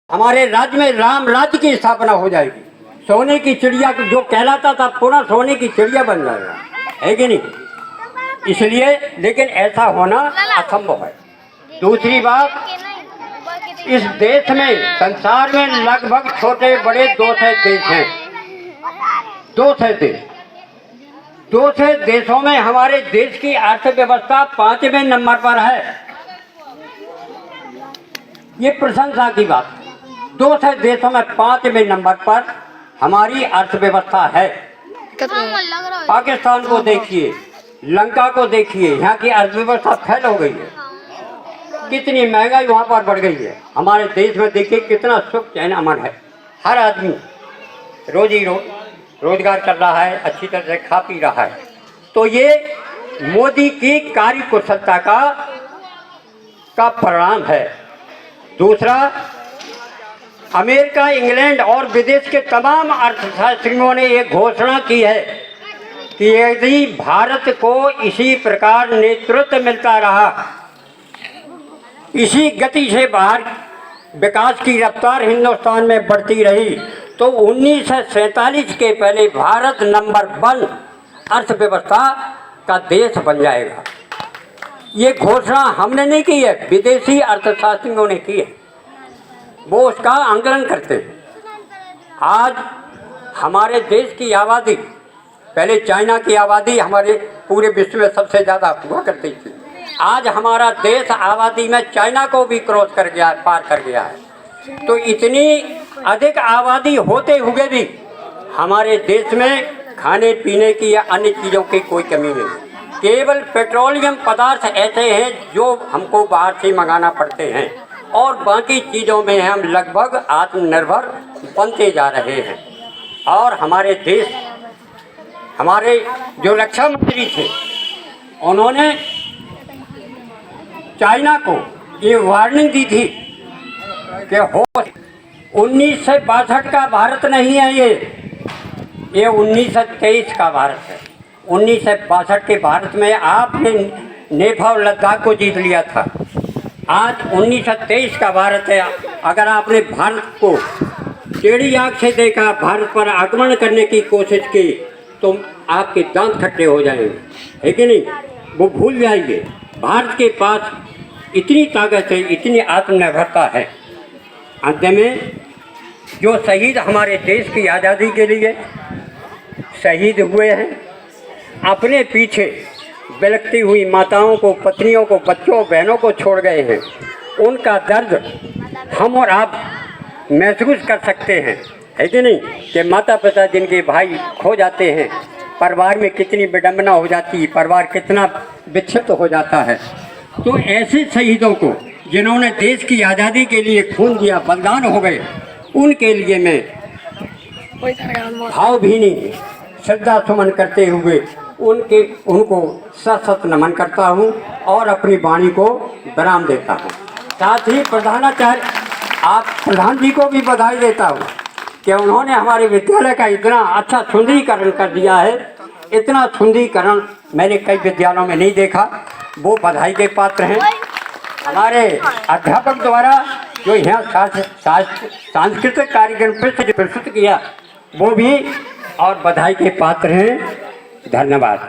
हमारे राज्य में राम राज्य की स्थापना हो जाएगी। सोने की चिड़िया जो कहलाता था पुनः सोने की चिड़िया बन जाएगा, है कि नहीं? इसलिए लेकिन ऐसा होना असंभव है। दूसरी बात, इस देश में संसार में लगभग छोटे बड़े 200 देश हैं। 200 देश, 200 देशों में हमारे देश की अर्थव्यवस्था 5वें नंबर पर है। ये प्रशंसा की बात। 200 देशों में 5वें नंबर पर हमारी अर्थव्यवस्था है। पाकिस्तान को देखिए, लंका को देखिए, यहाँ की अर्थव्यवस्था फैल हो गई है। कितनी महंगाई वहाँ पर बढ़ गई है। हमारे देश में देखिए कितना सुख चैन अमन है। हर आदमी रोजगार कर रहा है, अच्छी तरह से खा पी रहा है। तो ये मोदी की कार्य कुशलता का परिणाम है। दूसरा, अमेरिका, इंग्लैंड और विदेश के तमाम अर्थशास्त्रियों ने एक घोषणा की है कि यदि भारत को इसी प्रकार नेतृत्व मिलता रहा, इसी गति से बाहर विकास की रफ्तार हिंदुस्तान में बढ़ती रही, तो 1947 के पहले भारत नंबर 1 अर्थव्यवस्था का देश बन जाएगा। ये घोषणा हमने नहीं की है, विदेशी अर्थशास्त्रियों ने की है। वो उसका आंकलन करते हैं। आज हमारे देश की आबादी, पहले चाइना की आबादी हमारे पूरे विश्व में सबसे ज़्यादा हुआ करती थी। आज हमारा देश आबादी में चाइना को भी क्रॉस कर गया, पार कर गया है। तो इतनी अधिक आबादी होते हुए भी हमारे देश में खाने पीने की या अन्य चीज़ों की कोई कमी नहीं। केवल पेट्रोलियम पदार्थ ऐसे हैं जो हमको बाहर से मंगाना पड़ते हैं, और बाकी चीज़ों में हम लगभग आत्मनिर्भर बनते जा रहे हैं। और हमारे देश, हमारे जो रक्षा मंत्री थे, उन्होंने चाइना को ये वार्निंग दी थी कि 1962 का भारत नहीं है, ये 1923 का भारत है। 1962 के भारत में आपने नेपाल और लद्दाख को जीत लिया था। आज 1923 का भारत है। अगर आपने भारत को टेढ़ी आंख से देखा, भारत पर आक्रमण करने की कोशिश की, तो आपके दांत खट्टे हो जाएंगे, है कि नहीं? वो भूल जाएंगे। भारत के पास इतनी ताकत है, इतनी आत्मनिर्भरता है। अंत में जो शहीद हमारे देश की आज़ादी के लिए शहीद हुए हैं, अपने पीछे बिलखती हुई माताओं को, पत्नियों को, बच्चों, बहनों को छोड़ गए हैं, उनका दर्द हम और आप महसूस कर सकते हैं, है कि नहीं? कि माता पिता जिनके भाई खो जाते हैं, परिवार में कितनी विडंबना हो जाती है, परिवार कितना विक्षिप्त हो जाता है। तो ऐसे शहीदों को, जिन्होंने देश की आज़ादी के लिए खून दिया, बलिदान हो गए, उनके लिए मैं भावभीनी श्रद्धा सुमन करते हुए उनको सशक्त नमन करता हूं और अपनी वाणी को विराम देता हूं। साथ ही प्रधान जी को भी बधाई देता हूं कि उन्होंने हमारे विद्यालय का इतना अच्छा सुंदरीकरण कर दिया है। इतना सुंदरीकरण मैंने कई विद्यालयों में नहीं देखा। वो बधाई के पात्र हैं। हमारे अध्यापक द्वारा जो यहाँ सांस्कृतिक कार्यक्रम प्रस्तुत किया, वो भी और बधाई के पात्र हैं। धन्यवाद।